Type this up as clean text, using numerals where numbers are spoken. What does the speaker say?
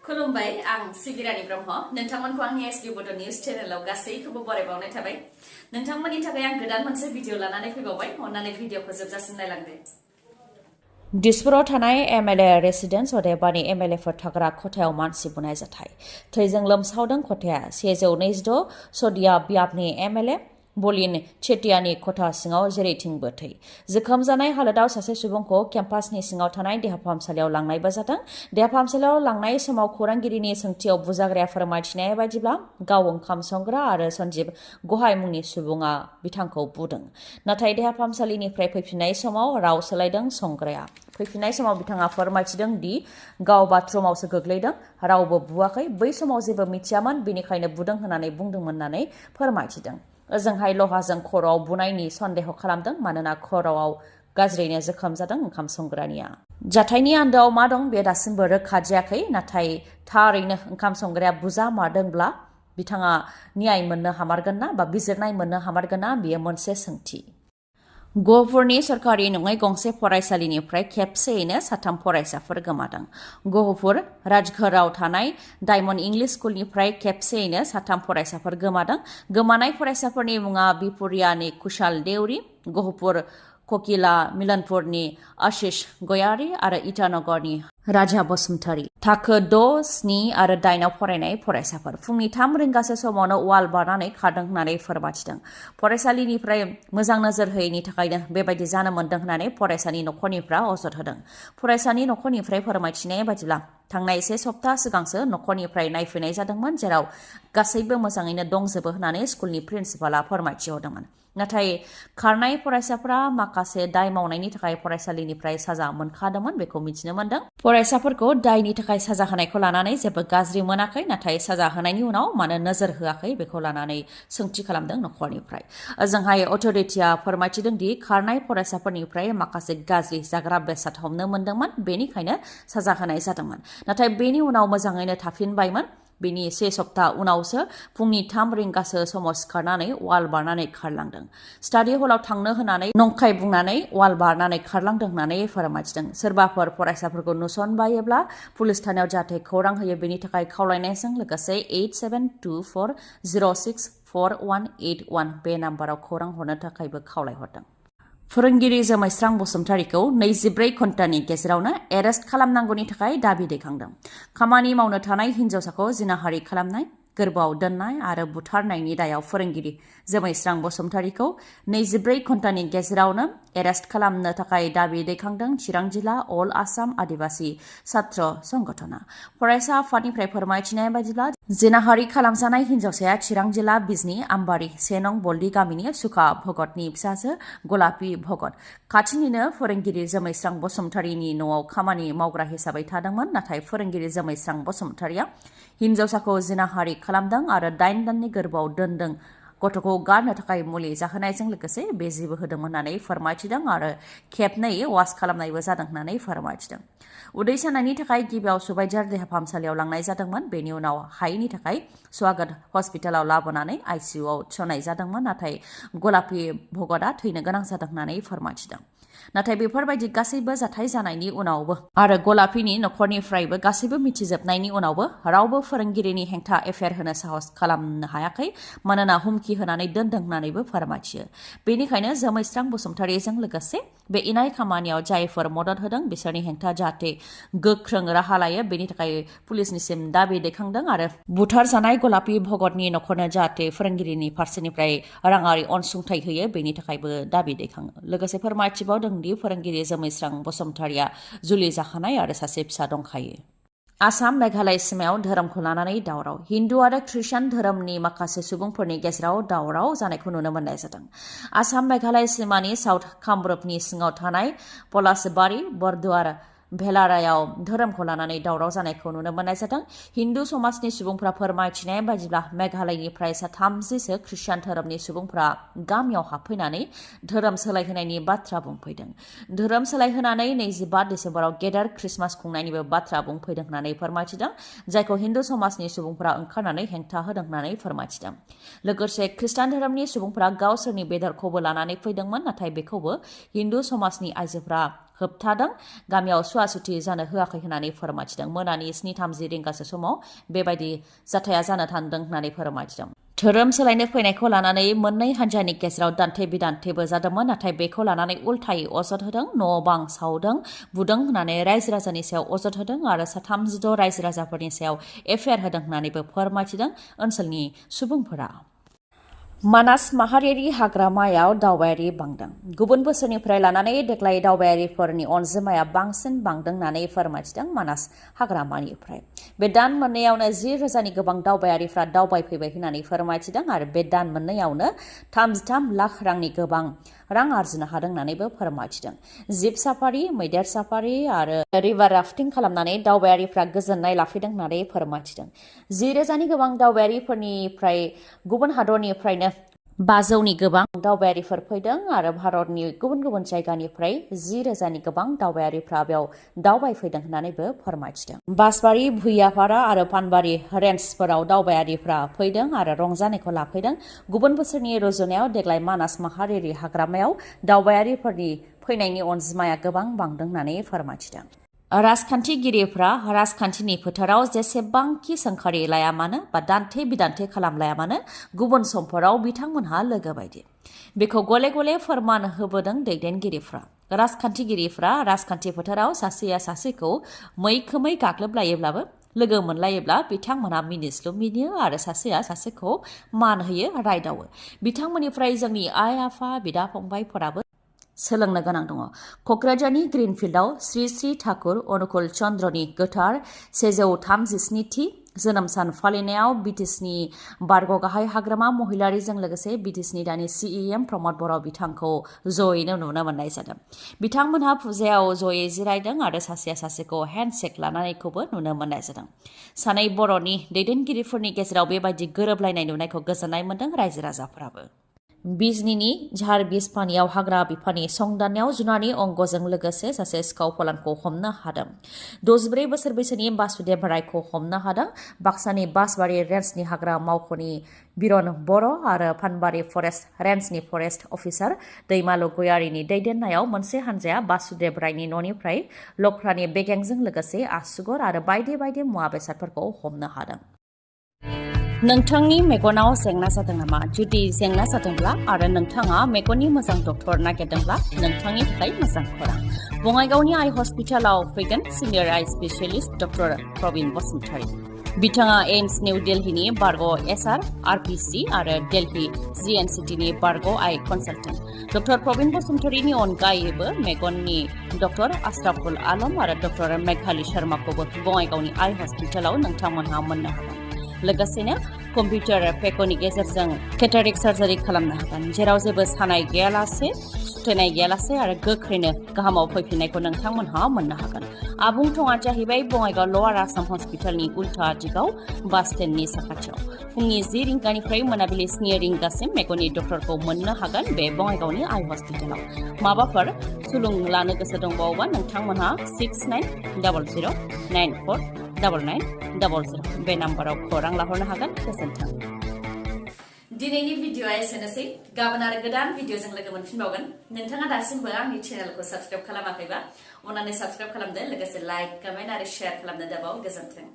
खुलुमबाय आं सिबि रानी ब्रह्म नोंथांमोनखौ आंनि एसबि बड' निउज चेनेलाव गासैखौबो बरायबावनाय थाबाय नोंथांमोननि थाखाय आं गोदान मोनसे भिडिअ लानानै फैबावबाय अन्नानै भिडिअखौ जोबजासिम नायलांदो दिसपुराव थानाय एमएलए रेसिडेन्स अदेबानि एमएलएफोर थाग्रा खथायाव मानसि बुनाय जाथाय थैजों लोमसावदों खथाया 126 सदिया बियाबनि एमएलए बलिन चेटियानि खथा सिङाव जेरैथिंबो थै जोखोम जानाय हालोदाव सासे सुबुंखौ केम्पासनि सिङाव थानाय देहा फाहामसालियाव लांनायबो जादों देहा फाहामसालियाव लांनाय समाव खौरांगिरिनि सोंथियाव बुजाग्राया फोरमायथिनाय बायदिब्ला गाव ओंखाम संग्रा आरो सन्जीब गहाय मुंनि सुबुङा बिथांखौ बुदों नाथाय देहा फाहामसालिनिफ्राय फैफिननाय समाव राव सोलायदों संग्राया फैफिननाय समाव बिथाङा फोरमायथिदों दि गाव बाथरुमावसो गोग्लैदों रावबो बुवाखै बै समाव जेबो मिथियामोन बेनिखायनो बुदों होननानै बुंदोंमोन होननानै फोरमायथिदों ओजोंहाय लहाजों खर'आव बुनायनि सन्देह खालामदों मानोना खर'आव गाज्रियैनो जोखोम जादों ओंखाम संग्रानिया जाथायनि आन्दोआव मा दं बे दासिमबो रोखा जायाखै नाथाय थारैनो ओंखाम संग्राया बुजा मारदोंब्ला बिथाङा न्याय मोननो हामारगोन ना बा बिजिरनाय मोननो हामारगोन ना बेयो मोनसे सोंथि गहपुरनि सरकारि नङै गंसे फरायसालिनिफ्राय खेबसेयैनो 3 फरायसाफोर गोमादों गहपुर राजघराव थानाय डायमन्ड इंलिश स्कुलनिफ्राय खेबसेयैनो 3 फरायसाफोर गोमादों गोमानाय फरायसाफोरनि मुङा बिपुरियानि कुशाल देउरी गहपुर ककिला मिलनपुरनि आशिष गयारी आरो इटानगरनि राजा बसुमतारी थाखो 6, 7 आरो 8 आव फरायनाय फरायसाफोर फुंनि 3 रिंगासो समावनो वाल बारनानै खारदों होननानै फोरमायथिदों फरायसालिनिफ्राय मोजां नोजोर होयैनि थाखायनो बेबायदि जानो मोन्दों होननानै फरायसानि नखरनिफ्रा अजद होदों फरायसानि नखरनिफ्राय फोरमायथिनाय बायदिब्ला थांनाय 1 सप्ता सिगांसो नखरनिफ्राय नायफैनाय जादोंमोन जेराव गासैबो मोजाङैनो दंजोबो होननानै स्कुलनि प्रिन्सिपालआ फोरमायथिहरदोंमोन नाथाय खारनाय फरायसाफोरा माखासे दाय मावनायनि थाखाय फरायसालिनिफ्राय साजा मोनखादोंमोन बेखौ मिथिनो मोन्दों फरायसाफोरखौ दायनि थाखाय साजा होनायखौ लानानै जेबो गाज्रि मोनाखै नाथाय साजा होनायनि उनाव मानो नोजोर होआखै बेखौ लानानै सोंथि खालामदों नखरनिफ्राय ओजोंहाय अथ'रिटिया फोरमायथिदों दि खारनाय फरायसाफोरनिफ्राय माखासे गाज्रि जाग्रा बेसाद हमनो मोन्दोंमोन बेनिखायनो साजा होनाय जादोंमोन नाथाय बेनि उनाव मोजाङैनो थाफिनबायमोन बेनि 1 सप्ता उनावसो फुंनि 3 रिंगासो समाव सिखारनानै वाल बारनानै खारलांदों स्टाडि हलाव थांनो होनानै नंखाय बुंनानै वाल बारनानै खारलांदों होननानै फोरमायथिदों सोरबाफोर फरायसाफोरखौ नुसनबायोब्ला पुलिस थानायाव जाहाथे खौरां होयो बेनि थाखाय खावलायनायजों लोगोसे 8724064181 बे नाम्बाराव खौरां हरनो थाखायबो खावलायहरदों फोरोंगिरि जोमैस्रां बसुमतारीखौ 24 घन्टानि गेजेरावनो एरेस्ट खालामनांगौनि थाखाय दाबि दैखांदों खामानि मावनो थानाय हिन्जावसाखौ जिनाहारि खालामनाय गोरबोआव दोननाय आरो बुथारनायनि दायाव फोरोंगिरि जोमैस्रां बसुमतारीखौ 24 घन्टानि गेजेरावनो एरेस्ट खालामनो थाखाय दाबि दैखांदों चिरां जिल्ला अल आसाम आदिबासी छात्र संगठना फरायसा आफादनिफ्राय फोरमायथिनाय बायदिब्ला जिनाहारि खालामजानाय हिन्जावसाया चिरां जिल्ला बिजनी आम्बारी 1 नं बल्दी गामिनि सुखा भगतनि फिसाजो गलापी भगत खाथिनिनो फोरोंगिरि जोमैस्रां बसुमतारीनि न'आव खामानि मावग्रा हिसाबै थादोंमोन नाथाय फोरोंगिरि जोमैस्रां बसुमतारीया हिन्जावसाखौ जिनाहारि खालामदों आरो 8 दाननि गोरबोआव दोनदों गथ'खौ गारनो थाखाय मुलि जाहोनायजों लोगोसे बेजिबो होदोंमोन होननानै फोरमायथिदों आरो खेबनै वास खालामनायबो जादों होननानै फोरमायथिदों उदै सानायनि थाखाय गिबियाव सुबाइजार देहा फाहामसालियाव लांनाय जादोंमोन बेनि उनाव हायैनि थाखाय स्वागत हस्पिटालाव लाबोनानै आइसिइउआव थिसननाय जादोंमोन नाथाय गलापी भगतआ थैनो गोनां जादों होननानै फोरमायथिदों नाथाय बेफोरबायदि गासैबो जाथाय जानायनि उनावबो आरो गलापीनि नखरनिफ्रायबो गासैबो मिथिजोबनायनि उनावबो रावबो फोरोंगिरिनि हेंथा एफेयार होनो साहस खालामनो हायाखै मानोना हुमखि होनानै दोनदों होननानैबो फोरमायथियो बेनिखायनो जोमैस्रां बसुमतारीजों लोगोसे बे इनाय खामानियाव जायफोर मदद होदों बिसोरनि हेंथा जाहाथे गोख्रों राहा लायो बेनि थाखाय पुलिसनिसिम दाबि दैखांदों आरो बुथारजानाय गलापी भगतनि नखरनो जाहाथे फोरोंगिरिनि फारसेनिफ्राय राङारि अनसुंथाइ होयो बेनि थाखायबो दाबि दैखाङो लोगोसे फोरमायथिबावदों दि फोरोंगिरि जोमैस्रां बसुमतारीया जुलि जाखानाय आरो सासे फिसा दंखायो आसाम मेघालय सीमायाव धोरोमखौ लानानै दावराव हिन्दु आरो ख्रिस्टान धोरोमनि माखासे सुबुंफोरनि गेजेराव दावराव जानायखौ नुनो मोननाय जादों आसाम मेघालय सीमानि साउथ कामरुपनि सिङाव थानाय पलासबारि बरदुवार भेलारायाव धोरोमखौ लानानै दावराव जानायखौ नुनो मोननाय जादों हिन्दु समाजनि सुबुंफोरा फोरमायथिनाय बायदिब्ला मेघालयनिफ्राय 30सो ख्रिस्टान धोरोमनि सुबुंफोरा गामियाव हाबफैनानै धोरोम सोलायहोनायनि बाथ्रा बुंफैदों धोरोम सोलायहोनानै 25 डिसेम्बराव गेदेर ख्रिसमास खुंनायनिबो बाथ्रा बुंफैदों होननानै फोरमायथिदों जायखौ हिन्दु समाजनि सुबुंफोरा ओंखारनानै हेंथा होदों होननानै फोरमायथिदों लोगोसे ख्रिस्टान धोरोमनि सुबुंफोरा गावसोरनि बेदरखौबो लानानै फैदोंमोन नाथाय बेखौबो हिन्दु समाजनि आइजोफोरा होबथादों गामियाव सुवा-सुथि जानो होआखै होननानै फोरमायथिदों। मोनानि 7:30 रिंगासो समाव बेबायदि जाथाया जानो थांदों होननानै फोरमायथिदों। धोरोम सोलायनो फैनायखौ लानानै मोननै हान्जानि गेजेराव दान्थे-बिदान्थेबो जादोंमोन, नाथाय बेखौ लानानै उल्थायै अजद होदों, न'-बां सावदों, बुदों होननानै रायजो-राजानि सायाव अजद होदों आरो 36 रायजो-राजाफोरनि सायाव एफआइआर होदों होननानैबो फोरमायथिदों ओनसोलनि सुबुंफोरा। मानास माहारियारि हाग्रामायाव दावबायारि बांदों। गुबुन बोसोरनिफ्राय लानानै देग्लाय दावबायारिफोरनि अनजिमाया बांसिन बांदों होननानै फोरमायथिदों मानास हाग्रामानिफ्राय। बे दान मोननैयावनो 10,000नि गोबां दावबायारिफ्रा दावबायफैबाय होननानै फोरमायथिदों आरो बे दान मोननैयावनो 33 लाख रांनि गोबां रां आरजिनो हादों होननानैबो फोरमायथिदों। जिप साफारि, मैदेर साफारि आरो रिभार राफ्टिं खालामनानै दावबायारिफ्रा गोजोननाय लाफैदों होननानै फोरमायथिदों। 10,000नि गोबां दावबायारिफोरनिफ्राय गुबुन हादरनिफ्रायनो 500नि गोबां दावबायारिफोर फैदों आरो भारतनि गुबुन गुबुन जायगानिफ्राय 10,000नि गोबां दावबायारिफ्रा बेयाव दावबायफैदों होननानैबो फोरमायथिदों। बासबारि, भुइयापारा आरो पानबारि रेन्जफोराव दावबायारिफ्रा फैदों आरो रंजानायखौ लाफैदों। गुबुन बोसोरनि रुजुनायाव देग्लाय मानास माहारियारि हाग्रामायाव दावबायारिफोरनि फैनायनि अनजिमाया गोबां बांदों होननानै फोरमायथिदों। राजखान्थिगिरिफ्रा राजखान्थिनि फोथाराव जेसेबांखि सोंखारि लाया मानो बा दान्थे-बिदान्थे खालामलाया मानो गुबुन समफोराव बिथांमोनहा लोगो बायदि। बेखौ गले-गले फोरमान होबोदों दैदेनगिरिफ्रा। राजखान्थिगिरिफ्रा राजखान्थि फोथाराव सासेया सासेखौ मैखोमै गाग्लोबलायोब्लाबो लोगो मोनलायोब्ला बिथांमोनहा मिनिस्लु मिनियो आरो सासेया सासेखौ मान होयो, रायदावो। बिथांमोननिफ्राय जोंनि आइ-आफा, बिदा-फंबायफोराबो सोलोंनो गोनां दङ। क'क्राझारनि ग्रिनफिल्डआव श्री श्री ठाकुर अनुकूल चन्द्रनि गोथार 137थि जोनोम सान फालिनायाव बिटिसिनि बारग' गाहाय हाग्रामा महिलारीजों लोगोसे बिटिसिनि दानि CEM प्रमद बर' बिथांखौ जयैनो नुनो मोननाय जादों। बिथांमोनहा फुजायाव जयै जिरायदों आरो सासेया सासेखौ हेन्डशेक लानायखौबो नुनो मोननाय जादों। सानै बर'नि दैदेनगिरिफोरनि गेजेराव बेबायदि गोरोबलायनाय नुनायखौ गोजोननाय मोनदों रायजो-राजाफोराबो। बिजनीनि झार बिस्फानियाव हाग्रा बिफाननि संदाननायाव जुनारनि अंगजों लोगोसे सासे सिखाव फलानखौ हमनो हादों। 64 बोसोर बैसोनि बासुदेब रायखौ हमनो हादों। बाक्सानि बासबारि रेन्जनि हाग्रा मावख'नि बिरन बर' आरो पानबारि फरेस्ट रेन्जनि फरेस्ट अफिसार दैमालु गयारिनि दैदेननायाव मोनसे हान्जाया बासुदेब रायनि न'निफ्राय लख्रानि बेगेंजों लोगोसे आसुगुर आरो बायदि बायदि मुवा बेसादफोरखौ हमनो हादों। नोंथांनि मेगनाव जेंना जादों नामा? जुदि जेंना जादोंब्ला आरो नोंथाङा मेगननि मोजां डक्टर नागिरदोंब्ला नोंथांनि थाखाय मोजां खौरां। बङाइगावनि आइ हस्पिटालाव फैगोन सिनियर आइ स्पेशलिस्ट डक्टर प्रबिन बसुमतारी। बिथाङा एम्स निउ दिल्लीनि बारग' SR, RPC आरो दिल्ली GNCTनि बारग' आइ कनसालटेन्ट। डक्टर प्रबिन बसुमतारीनि अनगायैबो मेगननि डक्टर आशराफुल आलम आरो डक्टर मेघाली शर्माखौबो बङाइगावनि आइ हस्पिटालाव नोंथांमोनहा मोननो हागोन। लोगोसेनो कम्पिउटार पेकनि गेजेरजों केटारेक्ट सार्जारि खालामनो हागोन, जेराव जेबो सानाय गैयालासे, सुथेनाय गैयालासे आरो गोख्रैनो गाहामाव फैफिननायखौ नोंथांमोनहा मोननो हागोन। आबुं थङा जाहैबाय बङाइगाव लवार आसाम हस्पिटालनि उल्था दिगाव बास स्टेन्डनि साखाथियाव। फुंनि 10 रिंगानिफ्राय मोनाबिलि 7 रिंगासिम मेगननि डक्टरखौ मोननो हागोन बे बङाइगावनि आइ हस्पिटालाव। माबाफोर सुलुं लानो गोसो दंबावोबा नोंथांमोनहा 6900949900 बे नाम्बाराव खौरां लाहरनो हागोन। गोजोन्थों। दिनैनि भिडिअ'आ एसेनोसै। गाबोन आरो गोदान भिडिअ'जों लोगो मोनफिनबावगोन। नोंथाङा दासिमबो आंनि चेनेलखौ साबस्क्राइब खालामाखैबा अन्नानै साबस्क्राइब खालामदो, लोगोसे लाइक, कमेन्ट आरो शेयार खालामनो दाबाव। गोजोन्थों।